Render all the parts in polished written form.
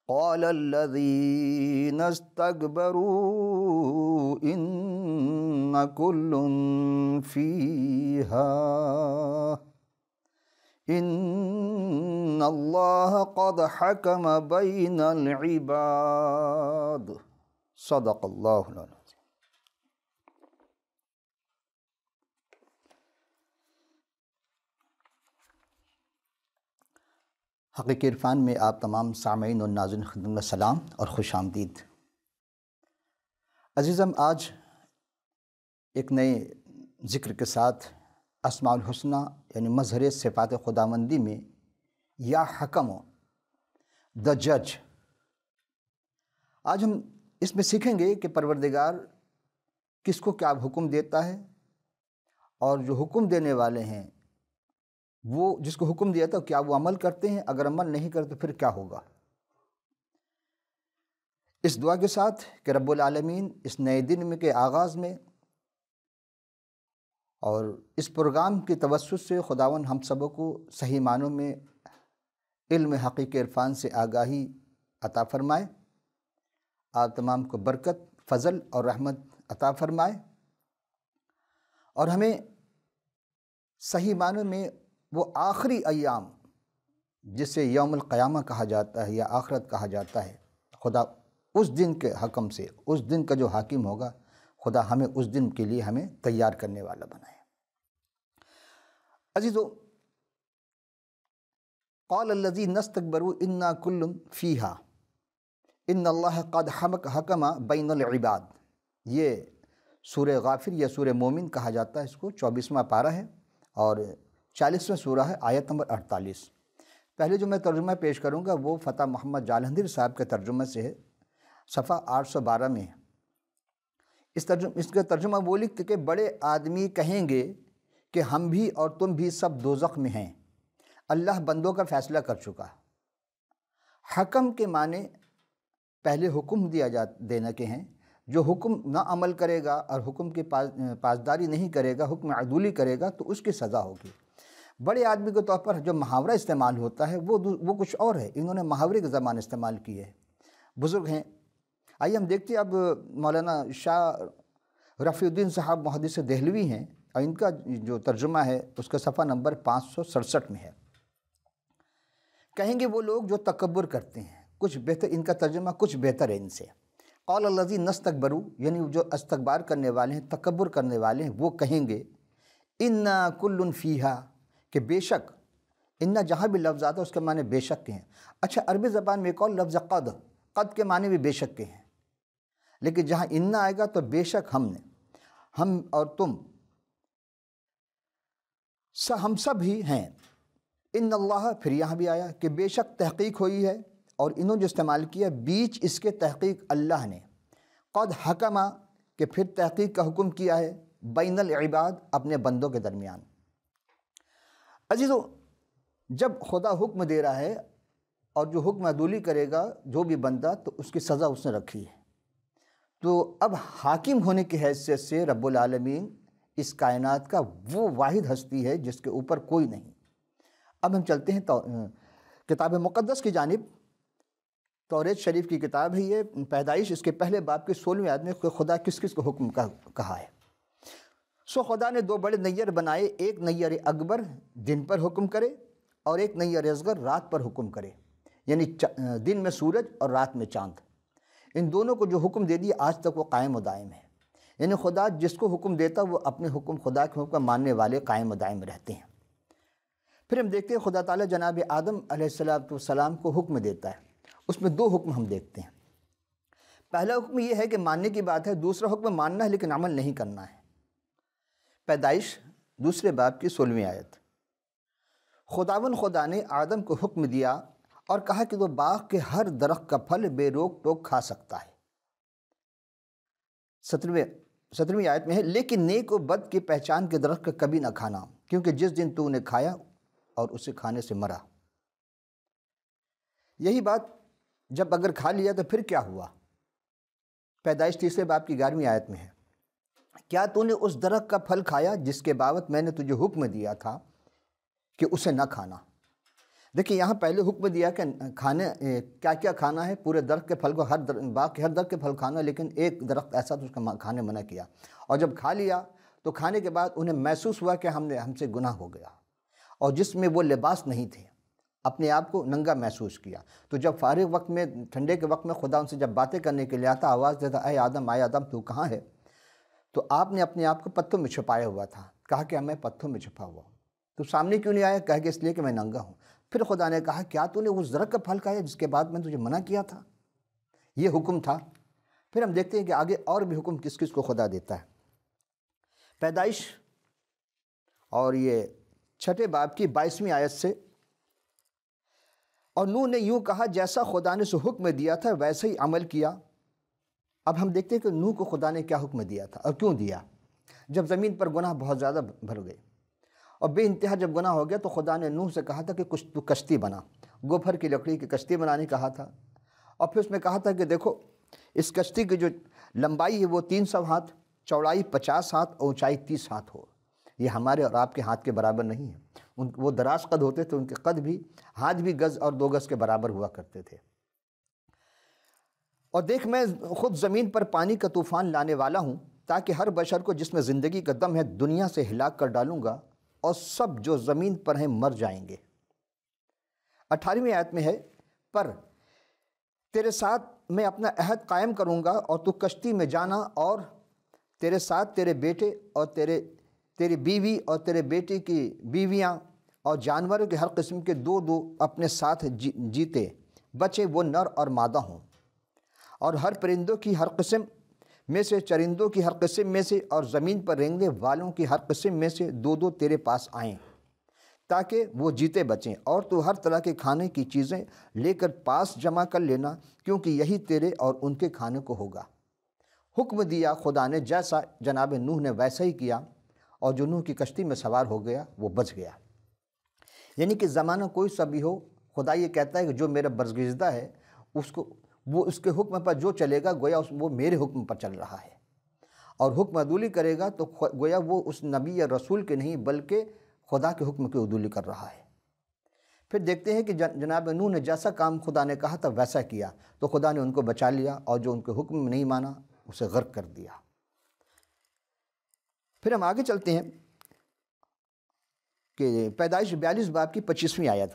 قال الذين استكبروا إن كل فيها إن الله قد حكم بين العباد صدق اللہ العظیم۔ حقیقی عرفان میں آپ تمام سامعین اور ناظرین خدمت میں سلام اور خوش آمدید۔ عزیزم، آج ایک نئے ذکر کے ساتھ اسماء الحسنہ یعنی مظہر صفات خداوندی میں یا حکم دا جج، آج ہم اس میں سیکھیں گے کہ پروردگار کس کو کیا حکم دیتا ہے، اور جو حکم دینے والے ہیں وہ جس کو حکم دیا تھا کیا وہ عمل کرتے ہیں، اگر عمل نہیں کرتے پھر کیا ہوگا۔ اس دعا کے ساتھ کہ رب العالمین اس نئے دن میں کے آغاز میں اور اس پروگرام کی توسط سے خداوند ہم سبوں کو صحیح معنوں میں علم حقیقی عرفان سے آگاہی عطا فرمائے، آپ تمام کو برکت، فضل اور رحمت عطا فرمائے، اور ہمیں صحیح معنوں میں وہ آخری ایام جسے یوم القیامہ کہا جاتا ہے یا آخرت کہا جاتا ہے، خدا اس دن کے حکم سے، اس دن کا جو حاکم ہوگا، خدا ہمیں اس دن کے لیے ہمیں تیار کرنے والا بنائے۔ عزیزو، قال الذین استکبروا انا کل فیہا ان اللہ قد حکم بین العباد، یہ سورہ غافر یا سورہ مومن کہا جاتا ہے، اس کو 24واں پارہ ہے اور 40واں سورہ ہے، آیت نمبر 48۔ پہلے جو میں ترجمہ پیش کروں گا وہ فتح محمد جالندھر صاحب کے ترجمہ سے ہے، صفحہ 812 میں ہے۔ اس کا ترجمہ وہ لکھتے کہ بڑے آدمی کہیں گے کہ ہم بھی اور تم بھی سب دوزخ میں ہیں، اللہ بندوں کا فیصلہ کر چکا۔ حکم کے معنی پہلے حکم دینا کے ہیں، جو حکم نہ عمل کرے گا اور حکم کی پاسداری نہیں کرے گا، حکم عدولی کرے گا تو اس کی سزا ہوگی۔ بڑے آدمی کے طور پر جو محاورہ استعمال ہوتا ہے وہ کچھ اور ہے، انہوں نے محاورے کے زبان استعمال کی ہے، بزرگ ہیں۔ آئیے ہم دیکھتے ہیں، اب مولانا شاہ رفیع الدین صاحب محدث دہلوی ہیں، اور ان کا جو ترجمہ ہے اس کا صفحہ نمبر 567 میں ہے۔ کہیں گے وہ لوگ جو تکبر کرتے ہیں، کچھ بہتر، ان کا ترجمہ کچھ بہتر ہے ان سے۔ قال الذین استکبروا، یعنی جو استکبار کرنے والے ہیں، تکبر کرنے والے ہیں، وہ کہیں گے انا کل فیہا، کہ بے شک، انا جہاں بھی لفظ آتا ہے اس کے معنی بے شک کے ہیں۔ اچھا، عربی زبان میں ایک اور لفظ قد کے معنی بھی بے شک کے ہیں، لیکن جہاں انا آئے گا تو بے شک ہم اور تم ہم سب ہی ہیں۔ ان اللہ، پھر یہاں بھی آیا کہ بے شک تحقیق ہوئی ہے، اور انہوں جو استعمال کیا بیچ اس کے تحقیق اللہ نے، قد حکمہ، کہ پھر تحقیق کا حکم کیا ہے، بین العباد، اپنے بندوں کے درمیان۔ عزیزو، جب خدا حکم دے رہا ہے اور جو حکم عدولی کرے گا جو بھی بندہ، تو اس کی سزا اس نے رکھی ہے۔ تو اب حاکم ہونے کی حیثیت سے رب العالمین اس کائنات کا وہ واحد ہستی ہے جس کے اوپر کوئی نہیں۔ اب ہم چلتے ہیں کتاب مقدس کی جانب۔ توریت شریف کی کتاب ہے یہ، پیدائش اس کے پہلے باب کے 16ویں آیت میں خدا کس کس کو حکم کہا ہے۔ سو خدا نے دو بڑے نیر بنائے، ایک نیر اکبر دن پر حکم کرے اور ایک نیر اصغر رات پر حکم کرے، یعنی دن میں سورج اور رات میں چاند۔ ان دونوں کو جو حکم دے دیا آج تک وہ قائم و دائم ہے، یعنی خدا جس کو حکم دیتا وہ اپنے حکم، خدا کے حکم ماننے والے قائم و دائم رہتے ہیں۔ پھر ہم دیکھتے ہیں خدا تعالیٰ جناب آدم علیہ السلام کو حکم دیتا ہے، اس میں دو حکم ہم دیکھتے ہیں۔ پہلا حکم یہ ہے کہ ماننے کی بات ہے، دوسرا حکم ماننا ہے لیکن عمل نہیں کرنا ہے۔ پیدائش دوسرے باب کی 16ویں آیت۔ خدا نے آدم کو حکم دیا اور کہا کہ وہ باغ کے ہر درخت کا پھل بے روک ٹوک کھا سکتا ہے۔ 17ویں آیت میں ہے، لیکن نیک و بد کی پہچان کے درخت کا کبھی نہ کھانا، کیونکہ جس دن تو نے کھایا اور اسے کھانے سے مرا۔ یہی بات جب اگر کھا لیا تو پھر کیا ہوا؟ پیدائش تیسرے باب کی 11ویں آیت میں ہے، کیا تو نے اس درخت کا پھل کھایا جس کے بابت میں نے تجھے حکم دیا تھا کہ اسے نہ کھانا؟ دیکھیں یہاں پہلے حکم دیا کہ کھانے کیا کیا کھانا ہے، پورے درخت کے پھل کو، باغ کے ہر درخت کے پھل کھانا، لیکن ایک درخت ایسا تو اس کا کھانے منع کیا، اور جب کھا لیا تو کھانے کے بعد انہیں محسوس ہوا کہ ہم سے گناہ ہو گیا، اور جس میں وہ لباس نہیں تھے، اپنے آپ کو ننگا محسوس کیا۔ تو جب فارغ وقت میں، ٹھنڈے کے وقت میں خدا ان سے جب باتیں کرنے کے لیے آتا، آواز دیتا، اے آدم، اے آدم تو کہاں ہے؟ تو آپ نے اپنے آپ کو پتھروں میں چھپایا ہوا تھا، کہا کہ میں پتھروں میں چھپا ہوا ہوں۔ تو سامنے کیوں نہیں آیا؟ کہا کہ اس لیے کہ میں ننگا ہوں۔ پھر خدا نے کہا کیا تو نے اس درخت کا پھل کھایا جس کے بعد میں تجھے منع کیا تھا؟ یہ حکم تھا۔ پھر ہم دیکھتے ہیں کہ آگے اور بھی حکم کس کس کو خدا دیتا ہے۔ پیدائش اور یہ 6 باب کی 22ویں آیت سے، اور نوح نے یوں کہا جیسا خدا نے اسے حکم دیا تھا ویسے ہی عمل کیا۔ اب ہم دیکھتے ہیں کہ نوح کو خدا نے کیا حکم دیا تھا اور کیوں دیا۔ جب زمین پر گناہ بہت زیادہ بھر گئے اور بے انتہا جب گناہ ہو گیا، تو خدا نے نوح سے کہا تھا کہ کچھ تو کشتی بنا، گوبر کی لکڑی کی کشتی بنانے کہا تھا، اور پھر اس میں کہا تھا کہ دیکھو اس کشتی کی جو لمبائی ہے وہ 300 ہاتھ، چوڑائی 50 ہاتھ اور اونچائی 30 ہاتھ ہو۔ یہ ہمارے اور آپ کے ہاتھ کے برابر نہیں ہے، وہ دراز قد ہوتے تھے، ان کے قد بھی، ہاتھ بھی گز اور 2 گز کے برابر ہوا کرتے تھے۔ اور دیکھ میں خود زمین پر پانی کا طوفان لانے والا ہوں، تاکہ ہر بشر کو جس میں زندگی کا دم ہے دنیا سے ہلاک کر ڈالوں گا، اور سب جو زمین پر ہیں مر جائیں گے۔ 18ویں آیت میں ہے، پر تیرے ساتھ میں اپنا عہد قائم کروں گا، اور تو کشتی میں جانا، اور تیرے ساتھ تیرے بیٹے اور تیری بیوی اور تیرے بیٹے کی بیویاں اور جانوروں کے ہر قسم کے 2 اپنے ساتھ جیتے بچے، وہ نر اور مادہ ہوں، اور ہر پرندوں کی ہر قسم میں سے، چرندوں کی ہر قسم میں سے، اور زمین پر رینگنے والوں کی ہر قسم میں سے 2 تیرے پاس آئیں، تاکہ وہ جیتے بچیں، اور تو ہر طرح کے کھانے کی چیزیں لے کر پاس جمع کر لینا، کیونکہ یہی تیرے اور ان کے کھانے کو ہوگا۔ حکم دیا خدا نے، جیسا جناب نوح نے ویسا ہی کیا، اور جو نوح کی کشتی میں سوار ہو گیا وہ بچ گیا۔ یعنی کہ زمانہ کوئی سا بھی ہو، خدا یہ کہتا ہے کہ جو میرا برگزیدہ ہے وہ اس کے حکم پر جو چلے گا گویا وہ میرے حکم پر چل رہا ہے، اور حکم عدولی کرے گا تو گویا وہ اس نبی یا رسول کے نہیں بلکہ خدا کے حکم کی عدولی کر رہا ہے۔ پھر دیکھتے ہیں کہ جناب نوح نے جیسا کام خدا نے کہا تھا ویسا کیا، تو خدا نے ان کو بچا لیا، اور جو ان کے حکم میں نہیں مانا اسے غرق کر دیا۔ پھر ہم آگے چلتے ہیں کہ پیدائش 42 باب کی 25ویں آیت۔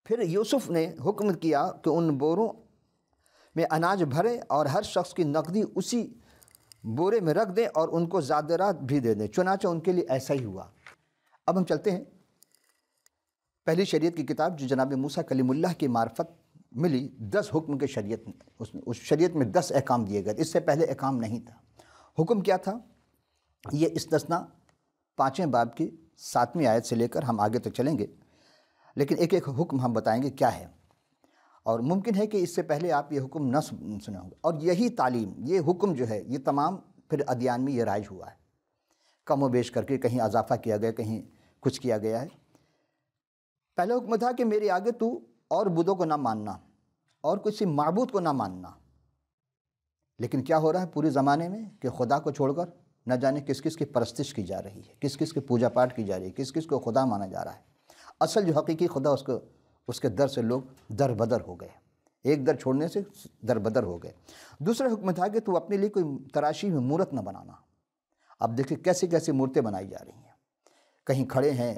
پھر یوسف نے حکم کیا کہ ان بوروں میں اناج بھریں، اور ہر شخص کی نقدی اسی بورے میں رکھ دیں، اور ان کو زادرات بھی دے دیں، چنانچہ ان کے لیے ایسا ہی ہوا۔ اب ہم چلتے ہیں پہلی شریعت کی کتاب جو جناب موسیٰ کلیم اللہ کی معرفت ملی، 10 حکم کے شریعت میں، اس شریعت میں 10 احکام دیے گئے، اس سے پہلے احکام نہیں تھا۔ حکم کیا تھا؟ یہ استثناء 5ویں باب کی 7ویں آیت سے لے کر ہم آگے تک چلیں گے، لیکن ایک ایک حکم ہم بتائیں گے کیا ہے، اور ممکن ہے کہ اس سے پہلے آپ یہ حکم نہ سنے ہوں گے۔ اور یہی تعلیم، یہ حکم جو ہے، یہ تمام پھر ادیان میں یہ رائج ہوا ہے، کم و بیش کر کے، کہیں اضافہ کیا گیا، کہیں کچھ کیا گیا ہے۔ پہلا حکم تھا کہ میرے آگے تو اور بتوں کو نہ ماننا، اور کسی معبود کو نہ ماننا۔ لیکن کیا ہو رہا ہے پورے زمانے میں کہ خدا کو چھوڑ کر نہ جانے کس کس کی پرستش کی جا رہی ہے، کس کس کی پوجا پاٹ کی جا رہی ہے، کس کس کو خدا مانا جا رہا ہے۔ اصل جو حقیقی خدا اس کے در سے لوگ در بدر ہو گئے، ایک در چھوڑنے سے در بدر ہو گئے۔ دوسرا حکم تھا کہ تو اپنے لیے کوئی تراشی میں مورت نہ بنانا۔ اب دیکھیں کیسی کیسی مورتیں بنائی جا رہی ہیں، کہیں کھڑے ہیں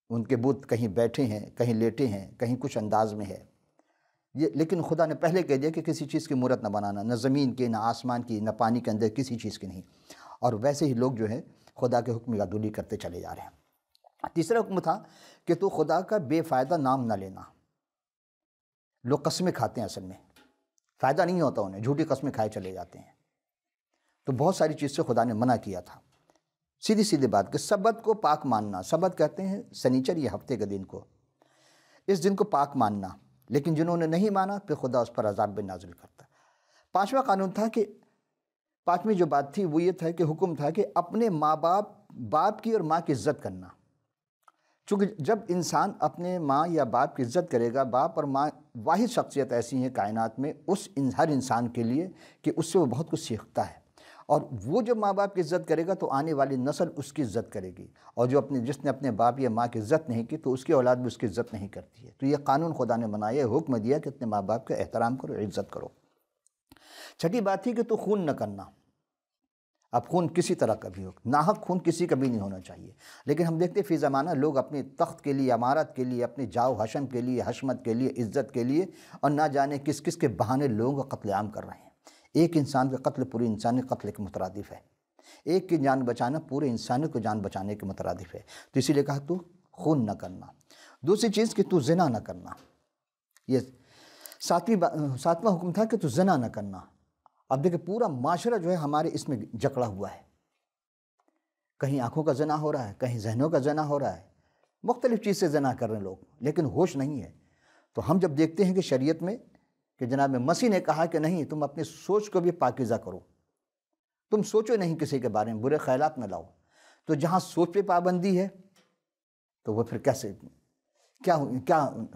ان کے بت، کہیں بیٹھے ہیں، کہیں لیٹے ہیں، کہیں کچھ انداز میں ہے یہ، لیکن خدا نے پہلے کہہ دیا کہ کسی چیز کی مورت نہ بنانا، نہ زمین کی، نہ آسمان کی، نہ پانی کے اندر کسی چیز کی نہیں۔ اور ویسے ہی لوگ جو ہے خدا کے حکم کی عدولی کرتے چلے جا رہے ہیں۔ تیسرا حکم تھا کہ تو خدا کا بے فائدہ نام نہ لینا۔ لوگ قسمیں کھاتے ہیں، اصل میں فائدہ نہیں ہوتا انہیں، جھوٹی قسمیں کھائے چلے جاتے ہیں۔ تو بہت ساری چیز سے خدا نے منع کیا تھا۔ سیدھی سیدھی بات کہ سبت کو پاک ماننا، سبت کہتے ہیں سنیچر یا ہفتے کے دن کو، اس دن کو پاک ماننا، لیکن جنہوں نے نہیں مانا پھر خدا اس پر عذاب بھی نازل کرتا۔ 5واں قانون تھا کہ 5ویں جو بات تھی وہ یہ تھا کہ حکم تھا کہ اپنے ماں باپ کی اور ماں کی عزت کرنا۔ چونکہ جب انسان اپنے ماں یا باپ کی عزت کرے گا، باپ اور ماں واحد شخصیت ایسی ہیں کائنات میں ہر انسان کے لیے کہ اس سے وہ بہت کچھ سیکھتا ہے، اور وہ جو ماں باپ کی عزت کرے گا تو آنے والی نسل اس کی عزت کرے گی، اور جس نے اپنے باپ یا ماں کی عزت نہیں کی تو اس کی اولاد بھی اس کی عزت نہیں کرتی ہے۔ تو یہ قانون خدا نے بنایا، حکم دیا کہ اپنے ماں باپ کا احترام کرو، عزت کرو۔ چھٹی بات تھی کہ تو خون نہ کرنا۔ اب خون کسی طرح کا بھی ہو، ناحق خون کسی کا بھی نہیں ہونا چاہیے، لیکن ہم دیکھتے فی زمانہ لوگ اپنے تخت کے لیے، امارت کے لیے، اپنے جاؤ حشم کے لیے، حشمت کے لیے، عزت کے لیے، اور نہ جانے کس کس کے بہانے لوگوں کا قتل عام کر رہے ہیں۔ ایک انسان کا قتل پوری انسانی قتل کے مترادف ہے، ایک کی جان بچانا پورے انسانیت کو جان بچانے کے مترادف ہے۔ تو اسی لیے کہا تو خون نہ کرنا۔ دوسری چیز کہ تو زنا نہ کرنا، یہ ساتواں حکم تھا کہ تو زنا نہ کرنا۔ اب دیکھیں پورا معاشرہ جو ہے ہمارے اس میں جکڑا ہوا ہے، کہیں آنکھوں کا زنا ہو رہا ہے، کہیں ذہنوں کا زنا ہو رہا ہے، مختلف چیز سے زنا کر رہے ہیں لوگ، لیکن ہوش نہیں ہے۔ تو ہم جب دیکھتے ہیں کہ شریعت میں کہ جناب مسیح نے کہا کہ نہیں، تم اپنی سوچ کو بھی پاکیزہ کرو، تم سوچو نہیں کسی کے بارے میں، برے خیالات نہ لاؤ۔ تو جہاں سوچ پہ پابندی ہے تو وہ پھر کیا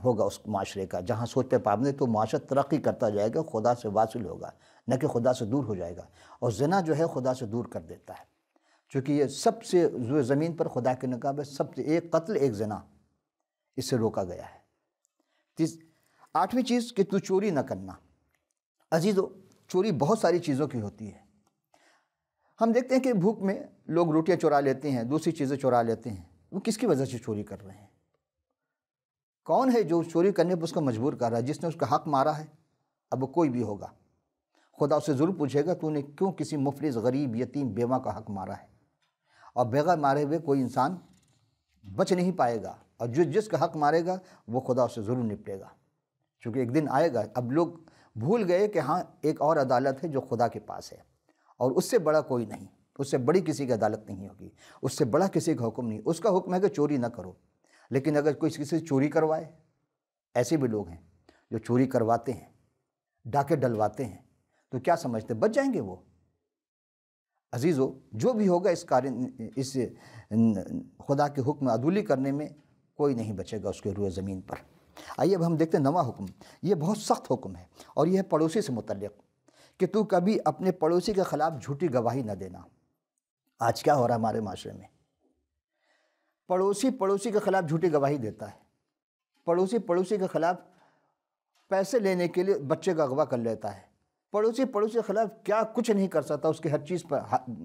ہوگا اس معاشرے کا؟ جہاں سوچ پہ پابندی تو معاشرہ ترقی کرتا جائے گا، خدا سے واصل ہوگا، نہ کہ خدا سے دور ہو جائے گا۔ اور زنا جو ہے خدا سے دور کر دیتا ہے، چونکہ یہ سب سے زمین پر خدا کے نگاہ میں سب سے ایک قتل، ایک زنا، اس سے روکا گیا ہے۔ آٹھویں چیز کہ تو چوری نہ کرنا۔ عزیزو، چوری بہت ساری چیزوں کی ہوتی ہے۔ ہم دیکھتے ہیں کہ بھوک میں لوگ روٹیاں چورا لیتے ہیں، دوسری چیزیں چورا لیتے ہیں۔ وہ کس کی وجہ سے چوری کر رہے ہیں؟ کون ہے جو چوری کرنے پر اس کو مجبور کر رہا ہے؟ جس نے اس کا حق مارا ہے، اب وہ کوئی بھی ہوگا، خدا اسے ضرور پوچھے گا تو نے کیوں کسی مفلس، غریب، یتیم، بیوہ کا حق مارا ہے؟ اور بغیر مارے ہوئے کوئی انسان بچ نہیں پائے گا، اور جس کا حق مارے گا وہ خدا اسے ضرور نپٹے گا، چونکہ ایک دن آئے گا۔ اب لوگ بھول گئے کہ ہاں ایک اور عدالت ہے جو خدا کے پاس ہے، اور اس سے بڑا کوئی نہیں، اس سے بڑی کسی کی عدالت نہیں ہوگی، اس سے بڑا کسی کا حکم نہیں۔ اس کا حکم ہے کہ چوری نہ کرو، لیکن اگر کوئی کسی سے چوری کروائے، ایسے بھی لوگ ہیں جو چوری کرواتے ہیں، ڈاکے ڈلواتے ہیں، تو کیا سمجھتے بچ جائیں گے وہ؟ عزیزو، جو بھی ہوگا اس خدا کے حکم عدولی کرنے میں کوئی نہیں بچے گا اس کے روئے زمین پر۔ آئیے اب ہم دیکھتے ہیں نواں حکم۔ یہ بہت سخت حکم ہے، اور یہ ہے پڑوسی سے متعلق، کہ تو کبھی اپنے پڑوسی کے خلاف جھوٹی گواہی نہ دینا۔ آج کیا ہو رہا ہے ہمارے معاشرے میں؟ پڑوسی کے خلاف جھوٹی گواہی دیتا ہے، پڑوسی کے خلاف پیسے لینے کے لیے بچے کا اغوا کر لیتا ہے، پڑوسی کے خلاف کیا کچھ نہیں کر سکتا، اس کی ہر چیز پر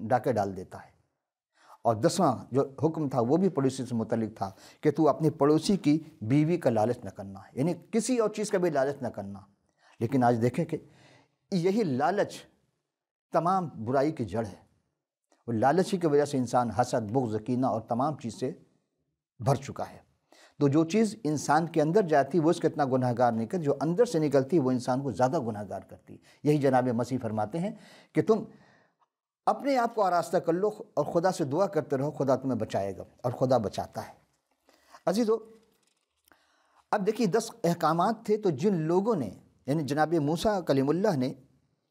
ڈاکے ڈال دیتا ہے۔ اور 10واں جو حکم تھا وہ بھی پڑوسی سے متعلق تھا کہ تو اپنی پڑوسی کی بیوی کا لالچ نہ کرنا، یعنی کسی اور چیز کا بھی لالچ نہ کرنا۔ لیکن آج دیکھیں کہ یہی لالچ تمام برائی کی جڑ ہے، وہ لالچ ہی کی وجہ سے انسان حسد، بغض، کینہ اور تمام چیز سے بھر چکا ہے۔ تو جو چیز انسان کے اندر جاتی وہ اس کو اتنا گناہ گار نہیں کرتی، جو اندر سے نکلتی وہ انسان کو زیادہ گناہ گار کرتی۔ یہی جناب مسیح فرماتے ہیں کہ تم اپنے آپ کو آراستہ کر لو اور خدا سے دعا کرتے رہو، خدا تمہیں بچائے گا، اور خدا بچاتا ہے۔ عزیزو، اب دیکھیے 10 احکامات تھے، تو جن لوگوں نے، یعنی جناب موسیٰ کلیم اللہ نے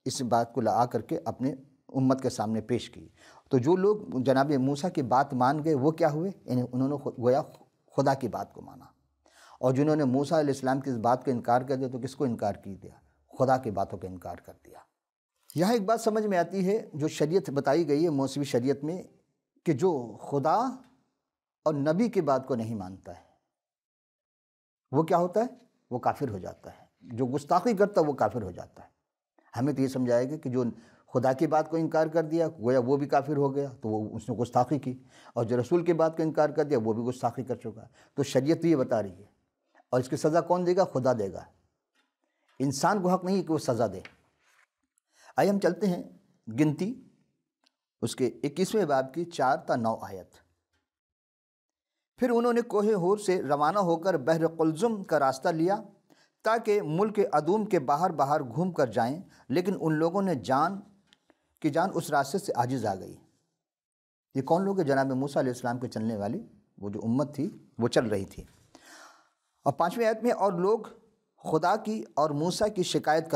اس بات کو لا کر کے اپنے امت کے سامنے پیش کی، تو جو لوگ جناب موسیٰ کی بات مان گئے وہ کیا ہوئے؟ یعنی انہوں نے گویا خدا کی بات کو مانا، اور جنہوں نے موسیٰ علیہ السلام کی اس بات کا انکار کر دیا تو کس کو انکار کی دیا؟ خدا کی باتوں کا انکار کر دیا۔ یہاں ایک بات سمجھ میں آتی ہے جو شریعت بتائی گئی ہے موسوی شریعت میں، کہ جو خدا اور نبی کی بات کو نہیں مانتا ہے وہ کیا ہوتا ہے؟ وہ کافر ہو جاتا ہے۔ جو گستاخی کرتا ہے وہ کافر ہو جاتا ہے۔ ہمیں تو یہ سمجھائے گا کہ جو خدا کی بات کو انکار کر دیا گویا وہ بھی کافر ہو گیا، تو وہ اس نے گستاخی کی، اور جو رسول کی بات کو انکار کر دیا وہ بھی گستاخی کر چکا۔ تو شریعت یہ بتا رہی ہے، اور اس کی سزا کون دے گا؟ خدا دے گا۔ انسان کو حق نہیں کہ وہ سزا دے۔ آئیے ہم چلتے ہیں گنتی اس کے 21ویں باب کی 4 تا 9 آیت۔ پھر انہوں نے کوہ ہور سے روانہ ہو کر بحر قلزم کا راستہ لیا تاکہ ملک ادوم کے باہر گھوم کر جائیں، لیکن ان لوگوں نے جان اس راستے سے عاجز آ گئی۔ یہ کون لوگ ہیں؟ جناب موسیٰ علیہ السلام کے چلنے والی وہ جو امت تھی وہ چل رہی تھی۔ اور 5ویں آیت میں، اور لوگ خدا کی اور موسیٰ کی شکایت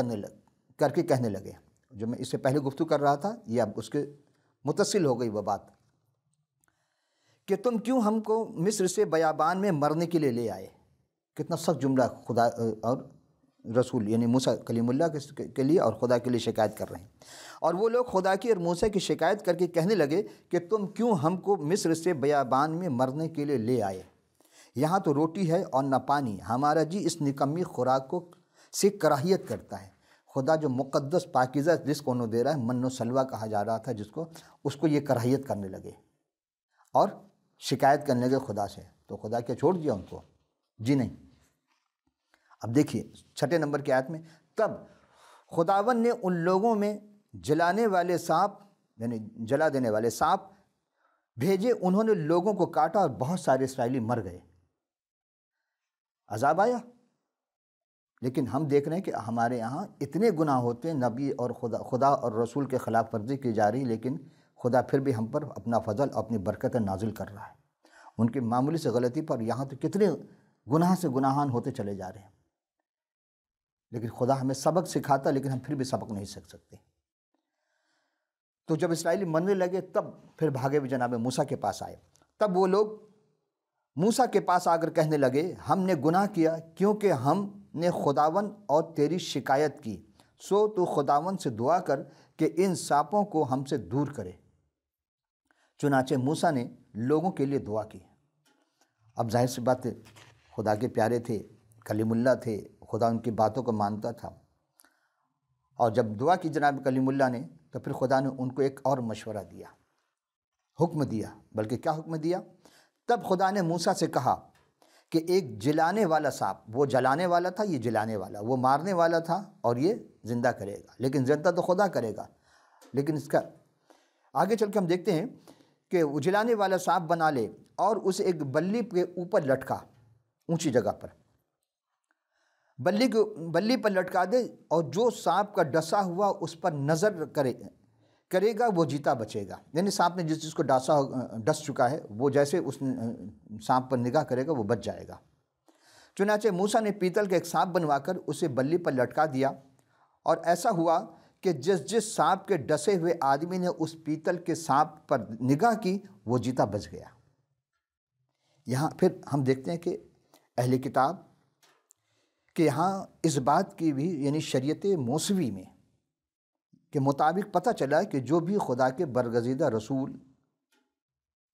کر کے کہنے لگے، جو میں اس سے پہلے گفتگو کر رہا تھا یہ اب اس کے متصل ہو گئی وہ بات، کہ تم کیوں ہم کو مصر سے بیابان میں مرنے کے لیے لے آئے؟ کتنا سخت جملہ خدا اور رسول یعنی موسیٰ کلیم اللہ کے لیے اور خدا کے لیے شکایت کر رہے ہیں۔ اور وہ لوگ خدا کی اور موسیٰ کی شکایت کر کے کہنے لگے کہ تم کیوں ہم کو مصر سے بیابان میں مرنے کے لیے لے آئے؟ یہاں تو روٹی ہے اور نہ پانی، ہمارا جی اس نکمی خوراک کو سے کراہیت کرتا ہے۔ خدا جو مقدس پاکیزہ جس کو انہوں دے رہا ہے، من و سلوہ کہا جا رہا تھا اس کو یہ کراہیت کرنے لگے اور شکایت کرنے لگے خدا سے۔ تو خدا کیا چھوڑ دیا ان کو؟ جی نہیں۔ اب دیکھیے 6 نمبر کی آیت میں، تب خداوند نے ان لوگوں میں جلانے والے سانپ یعنی جلا دینے والے سانپ بھیجے، انہوں نے لوگوں کو کاٹا اور بہت سارے اسرائیلی مر گئے۔ عذاب آیا۔ لیکن ہم دیکھ رہے ہیں کہ ہمارے یہاں اتنے گناہ ہوتے ہیں، نبی اور خدا اور رسول کے خلاف ورزی کی جا رہی، لیکن خدا پھر بھی ہم پر اپنا فضل اور اپنی برکتیں نازل کر رہا ہے۔ ان کی معمولی سے غلطی پر یہاں تو کتنے گناہ سے گناہان ہوتے چلے جا رہے ہیں، لیکن خدا ہمیں سبق سکھاتا، لیکن ہم پھر بھی سبق نہیں سیکھ سکتے۔ تو جب اسرائیلی مرنے لگے تب پھر بھاگے بھی جناب موسیٰ کے پاس آئے۔ تب وہ لوگ موسیٰ کے پاس آ کر کہنے لگے، ہم نے گناہ کیا کیونکہ ہم نے خداوند اور تیری شکایت کی، سو تو خداوند سے دعا کر کہ ان سانپوں کو ہم سے دور کرے۔ چنانچہ موسیٰ نے لوگوں کے لیے دعا کی۔ اب ظاہر سی بات ہے، خدا کے پیارے تھے، کلیم اللہ تھے، خدا ان کی باتوں کو مانتا تھا، اور جب دعا کی جناب کلیم اللہ نے تو پھر خدا نے ان کو ایک اور مشورہ دیا، حکم دیا۔ بلکہ کیا حکم دیا؟ تب خدا نے موسیٰ سے کہا کہ ایک جلانے والا سانپ، وہ جلانے والا تھا، یہ جلانے والا، وہ مارنے والا تھا اور یہ زندہ کرے گا، لیکن زندہ تو خدا کرے گا۔ لیکن اس کا آگے چل کے ہم دیکھتے ہیں کہ وہ جلانے والا سانپ بنا لے اور اسے ایک بلی کے اوپر لٹکا، اونچی جگہ پر بلی پر لٹکا دے، اور جو سانپ کا ڈسا ہوا اس پر نظر کرے گا وہ جیتا بچے گا۔ یعنی سانپ نے جس چیز کو ڈس چکا ہے، وہ جیسے اس سانپ پر نگاہ کرے گا وہ بچ جائے گا۔ چنانچہ موسیٰ نے پیتل کا ایک سانپ بنوا کر اسے بلی پر لٹکا دیا، اور ایسا ہوا کہ جس سانپ کے ڈسے ہوئے آدمی نے اس پیتل کے سانپ پر نگاہ کی وہ جیتا بچ گیا۔ یہاں پھر ہم دیکھتے ہیں کہ اہل کتاب کہ یہاں اس بات کی بھی یعنی شریعت موسوی میں کے مطابق پتہ چلا کہ جو بھی خدا کے برگزیدہ رسول،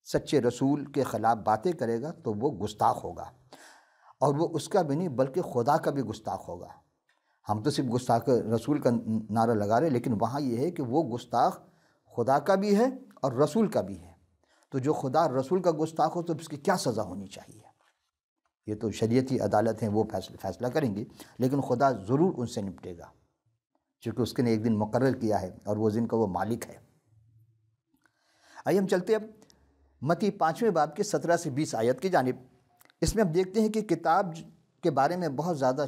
سچے رسول کے خلاف باتیں کرے گا تو وہ گستاخ ہوگا، اور وہ اس کا بھی نہیں بلکہ خدا کا بھی گستاخ ہوگا۔ ہم تو صرف گستاخ رسول کا نعرہ لگا رہے، لیکن وہاں یہ ہے کہ وہ گستاخ خدا کا بھی ہے اور رسول کا بھی ہے۔ تو جو خدا رسول کا گستاخ ہو تو اس کی کیا سزا ہونی چاہیے؟ یہ تو شریعتی عدالت ہیں، وہ فیصلہ کریں گی، لیکن خدا ضرور ان سے نپٹے گا، چونکہ اس کے نے ایک دن مقرر کیا ہے اور وہ دن کا وہ مالک ہے۔ آئیے ہم چلتے اب متی 5ویں باب کے 17 سے 20 آیت کی جانب۔ اس میں ہم دیکھتے ہیں کہ کتاب کے بارے میں بہت زیادہ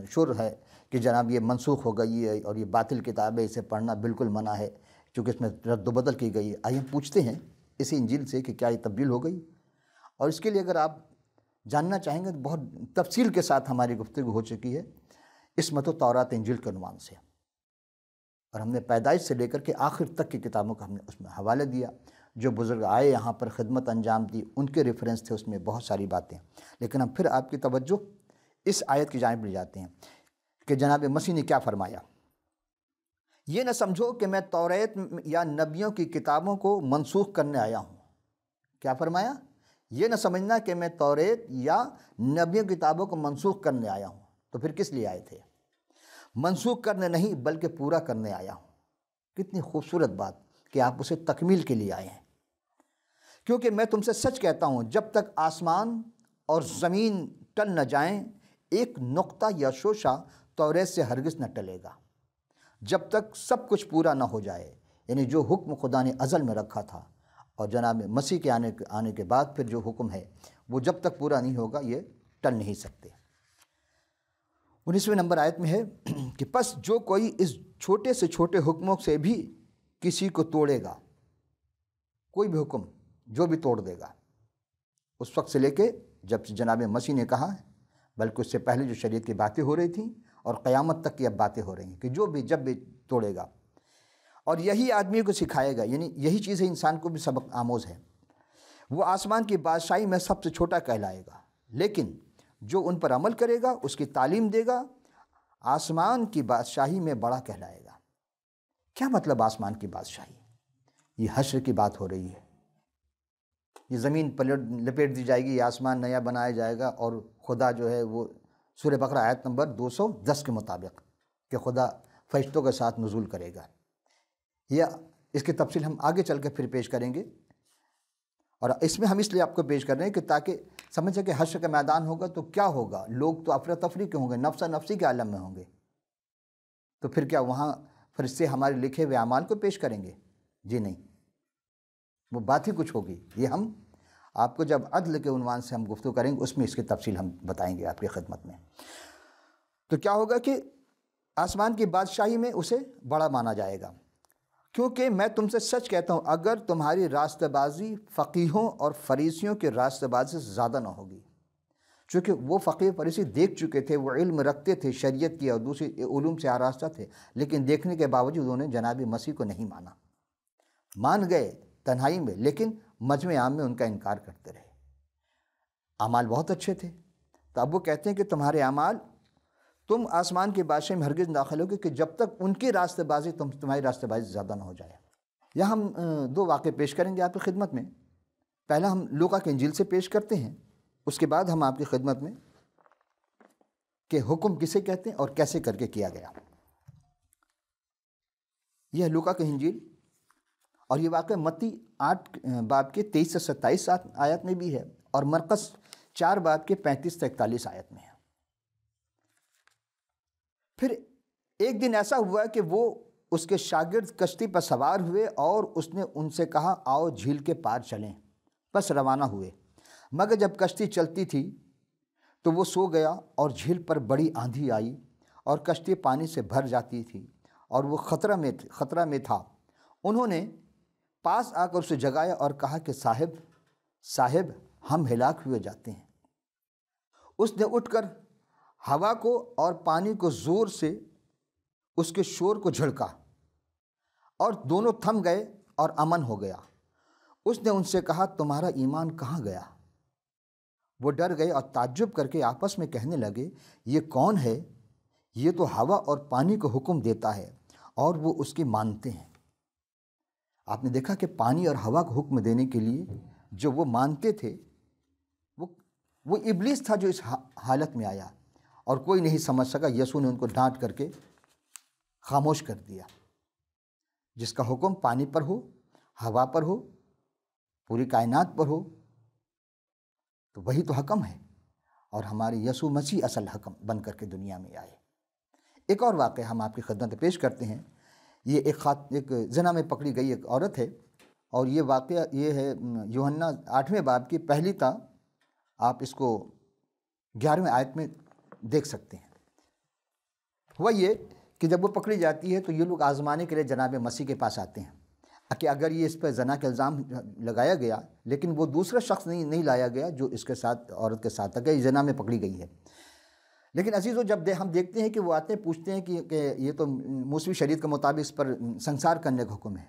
شور ہے کہ جناب یہ منسوخ ہو گئی ہے اور یہ باطل کتاب ہے، اسے پڑھنا بالکل منع ہے چونکہ اس میں رد و بدل کی گئی ہے۔ آئیے ہم پوچھتے ہیں اسی انجیل سے کہ کیا یہ تبدیل ہو گئی؟ اور اس کے لیے اگر آپ جاننا چاہیں گے تو بہت تفصیل کے ساتھ ہماری گفتگو ہو چکی ہے عصمت و تورات انجیل کے عنوان سے، اور ہم نے پیدائش سے لے کر کے آخر تک کی کتابوں کا ہم نے اس میں حوالہ دیا۔ جو بزرگ آئے یہاں پر خدمت انجام دی ان کے ریفرنس تھے، اس میں بہت ساری باتیں، لیکن ہم پھر آپ کی توجہ اس آیت کی جانب لے جاتے ہیں کہ جناب مسیح نے کیا فرمایا۔ یہ نہ سمجھو کہ میں توریت یا نبیوں کی کتابوں کو منسوخ کرنے آیا ہوں۔ کیا فرمایا؟ یہ نہ سمجھنا کہ میں توریت یا نبیوں کی کتابوں کو منسوخ کرنے آیا ہوں۔ تو پھر کس لیے آئے تھے؟ منسوخ کرنے نہیں بلکہ پورا کرنے آیا ہوں۔ کتنی خوبصورت بات کہ آپ اسے تکمیل کے لیے آئے ہیں۔ کیونکہ میں تم سے سچ کہتا ہوں جب تک آسمان اور زمین ٹل نہ جائیں ایک نقطہ یا شوشہ توریت سے ہرگز نہ ٹلے گا، جب تک سب کچھ پورا نہ ہو جائے۔ یعنی جو حکم خدا نے ازل میں رکھا تھا اور جناب مسیح کے آنے کے بعد پھر جو حکم ہے وہ جب تک پورا نہیں ہوگا یہ ٹل نہیں سکتے۔ 19ویں نمبر آیت میں ہے کہ پس جو کوئی اس چھوٹے سے چھوٹے حکموں سے بھی کسی کو توڑے گا، کوئی بھی حکم جو بھی توڑ دے گا، اس وقت سے لے کے جب جناب مسیح نے کہا، بلکہ اس سے پہلے جو شریعت کی باتیں ہو رہی تھیں اور قیامت تک کی اب باتیں ہو رہی ہیں کہ جو بھی جب بھی توڑے گا، اور یہی آدمی کو سکھائے گا، یعنی یہی چیزیں انسان کو بھی سبق آموز ہے، وہ آسمان کی بادشاہی میں سب سے چھوٹا کہلائے گا، لیکن جو ان پر عمل کرے گا، اس کی تعلیم دے گا، آسمان کی بادشاہی میں بڑا کہلائے گا۔ کیا مطلب آسمان کی بادشاہی؟ یہ حشر کی بات ہو رہی ہے۔ یہ زمین لپیٹ دی جائے گی، یہ آسمان نیا بنایا جائے گا، اور خدا جو ہے وہ سورہ بقرہ آیت نمبر 210 کے مطابق کہ خدا فرشتوں کے ساتھ نزول کرے گا۔ یا اس کی تفصیل ہم آگے چل کے پھر پیش کریں گے، اور اس میں ہم اس لیے آپ کو پیش کر رہے ہیں کہ تاکہ سمجھیں کہ حشر کا میدان ہوگا تو کیا ہوگا، لوگ تو افراتفری کے ہوں گے، نفسا نفسی کے عالم میں ہوں گے، تو پھر کیا وہاں فرشتے ہمارے لکھے ہوئے اعمال کو پیش کریں گے؟ جی نہیں، وہ بات ہی کچھ ہوگی۔ یہ ہم آپ کو جب عدل کے عنوان سے ہم گفتگو کریں گے اس میں اس کی تفصیل ہم بتائیں گے آپ کی خدمت میں۔ تو کیا ہوگا کہ آسمان کی بادشاہی میں اسے بڑا مانا جائے گا، کیونکہ میں تم سے سچ کہتا ہوں اگر تمہاری راستہ بازی فقیہوں اور فریسیوں کے راستہ بازی سے زیادہ نہ ہوگی، چونکہ وہ فقیہ فریسی دیکھ چکے تھے، وہ علم رکھتے تھے شریعت کی اور دوسری علوم سے آراستہ تھے، لیکن دیکھنے کے باوجود انہوں نے جناب مسیح کو نہیں مانا۔ مان گئے تنہائی میں، لیکن مجمع عام میں ان کا انکار کرتے رہے۔ اعمال بہت اچھے تھے، تو اب وہ کہتے ہیں کہ تمہارے اعمال، تم آسمان کی بادشاہی میں ہرگز داخل ہوگے کہ جب تک ان کی راستہ بازی تمہاری راستہ بازی زیادہ نہ ہو جائے۔ یہاں ہم دو واقعے پیش کریں گے آپ کی خدمت میں۔ پہلا ہم لوقا کی انجیل سے پیش کرتے ہیں، اس کے بعد ہم آپ کی خدمت میں کہ حکم کسے کہتے ہیں اور کیسے کر کے کیا گیا۔ یہ ہے لوقا کی انجیل، اور یہ واقعہ متی 8 باب کے 23 سے 27 آیت میں بھی ہے، اور مرقس 4 باب کے 35 سے 41 آیت میں ہے۔ پھر ایک دن ایسا ہوا کہ وہ اس کے شاگرد کشتی پر سوار ہوئے اور اس نے ان سے کہا آؤ جھیل کے پار چلیں، بس روانہ ہوئے۔ مگر جب کشتی چلتی تھی تو وہ سو گیا، اور جھیل پر بڑی آندھی آئی اور کشتی پانی سے بھر جاتی تھی اور وہ خطرہ میں تھا۔ انہوں نے پاس آ کر اسے جگایا اور کہا کہ صاحب ہم ہلاک ہوئے جاتے ہیں۔ اس نے اٹھ کر ہوا کو اور پانی کو زور سے اس کے شور کو جھڑکا، اور دونوں تھم گئے اور امن ہو گیا۔ اس نے ان سے کہا تمہارا ایمان کہاں گیا؟ وہ ڈر گئے اور تعجب کر کے آپس میں کہنے لگے یہ کون ہے؟ یہ تو ہوا اور پانی کو حکم دیتا ہے اور وہ اس کی مانتے ہیں۔ آپ نے دیکھا کہ پانی اور ہوا کو حکم دینے کے لیے جو وہ مانتے تھے، وہ ابلیس تھا جو اس حالت میں آیا، اور کوئی نہیں سمجھ سکا۔ یسوع نے ان کو ڈانٹ کر کے خاموش کر دیا۔ جس کا حکم پانی پر ہو، ہوا پر ہو، پوری کائنات پر ہو، تو وہی تو حکم ہے، اور ہمارے یسوع مسیح اصل حکم بن کر کے دنیا میں آئے۔ ایک اور واقعہ ہم آپ کی خدمت میں پیش کرتے ہیں۔ یہ ایک زنا میں پکڑی گئی ایک عورت ہے، اور یہ واقعہ یہ ہے یوحنا 8ویں باب کی پہلی تا آپ اس کو 11ویں آیت میں دیکھ سکتے ہیں۔ ہوا یہ کہ جب وہ پکڑی جاتی ہے تو یہ لوگ آزمانے کے لیے جناب مسیح کے پاس آتے ہیں کہ اگر یہ اس پر زنا کا الزام لگایا گیا، لیکن وہ دوسرا شخص نہیں لایا گیا جو اس کے ساتھ عورت کے ساتھ تھا، یہ زنا میں پکڑی گئی ہے۔ لیکن عزیزو، جب ہم دیکھتے ہیں کہ وہ آتے ہیں پوچھتے ہیں کہ یہ تو موسوی شریعت کے مطابق اس پر سنسار کرنے کا حکم ہے،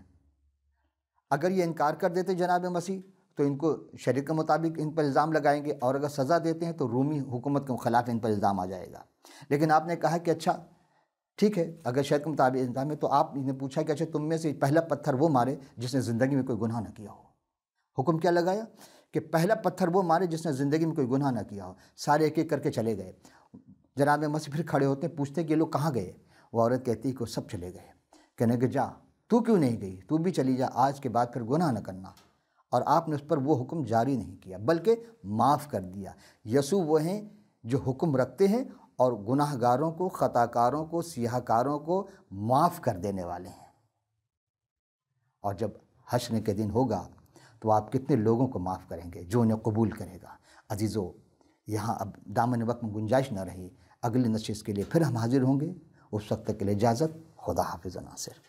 اگر یہ انکار کر دیتے جناب مسیح تو ان کو شریعت کے مطابق ان پر الزام لگائیں گے، اور اگر سزا دیتے ہیں تو رومی حکومت کے خلاف ان پر الزام آ جائے گا۔ لیکن آپ نے کہا کہ اچھا ٹھیک ہے، اگر شریعت کے مطابق الزام ہے، تو آپ نے پوچھا کہ اچھا تم میں سے پہلا پتھر وہ مارے جس نے زندگی میں کوئی گناہ نہ کیا ہو۔ حکم کیا لگایا کہ پہلا پتھر وہ مارے جس نے زندگی میں کوئی گناہ نہ کیا ہو۔ سارے ایک ایک کر کے چلے گئے۔ جناب مسیح پھر کھڑے ہوتے ہیں، پوچھتے ہیں کہ یہ لوگ کہاں گئے؟ وہ عورت کہتی ہے کہ وہ سب چلے گئے۔ کہنے کہ جا، تو کیوں نہیں گئی؟ تو بھی چلی جا، آج کے بعد پھر گناہ نہ کرنا۔ اور آپ نے اس پر وہ حکم جاری نہیں کیا بلکہ معاف کر دیا۔ یسوع وہ ہیں جو حکم رکھتے ہیں اور گناہ گاروں کو، خطا کاروں کو، سیاہ کاروں کو معاف کر دینے والے ہیں۔ اور جب حشر کے دن ہوگا تو آپ کتنے لوگوں کو معاف کریں گے جو انہیں قبول کرے گا۔ عزیزو، یہاں اب دامن وقت میں گنجائش نہ رہی، اگلی نشست کے لیے پھر ہم حاضر ہوں گے۔ اس وقت تک کے لیے اجازت، خدا حافظ ناصر۔